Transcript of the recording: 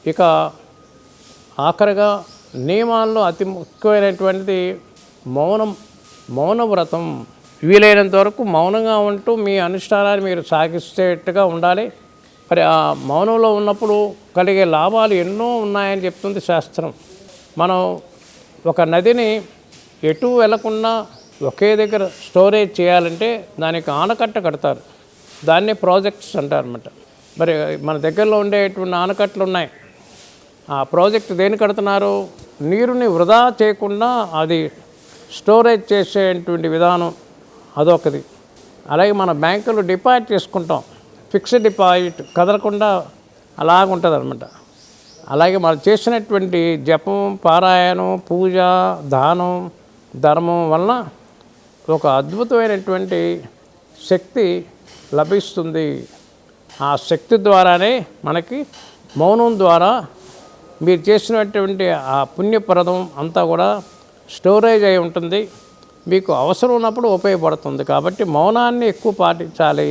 ఇక ఆఖరిగా నియమాల్లో అతి ముఖ్యమైనటువంటిది మౌన వ్రతం. వీలైనంత వరకు మౌనంగా ఉంటూ మీ అనుష్ఠానాన్ని మీరు సాగిస్తేట్టుగా ఉండాలి. మరి ఆ మౌనంలో ఉన్నప్పుడు కలిగే లాభాలు ఎన్నో ఉన్నాయని చెప్తుంది శాస్త్రం. మనం ఒక నదిని ఎటు వెళ్లకుండా ఒకే దగ్గర స్టోరేజ్ చేయాలంటే దానికి ఆనకట్ట కడతారు. దాన్నే ప్రాజెక్ట్స్ అంటారన్నమాట. మరి మన దగ్గరలో ఉండేటువంటి ఆనకట్టలు ఉన్నాయి. ఆ ప్రాజెక్ట్ దేని కడుతున్నారు? నీరుని వృధా చేయకుండా అది స్టోరేజ్ చేసేటువంటి విధానం అదొకది. అలాగే మన బ్యాంకులో డిపాజిట్ చేసుకుంటాం, ఫిక్స్డ్ డిపాజిట్ కదలకుండా అలాగుంటుంది అనమాట. అలాగే మనం చేసినటువంటి జపం, పారాయణం, పూజ, దానం, ధర్మం వలన ఒక అద్భుతమైనటువంటి శక్తి లభిస్తుంది. ఆ శక్తి ద్వారానే మనకి మౌనం ద్వారా మీరు చేసినటువంటి ఆ పుణ్యప్రదం అంతా కూడా స్టోరేజ్ అయి ఉంటుంది. మీకు అవసరం ఉన్నప్పుడు ఉపయోగపడుతుంది. కాబట్టి మౌనాన్ని ఎక్కువ పాటించాలి.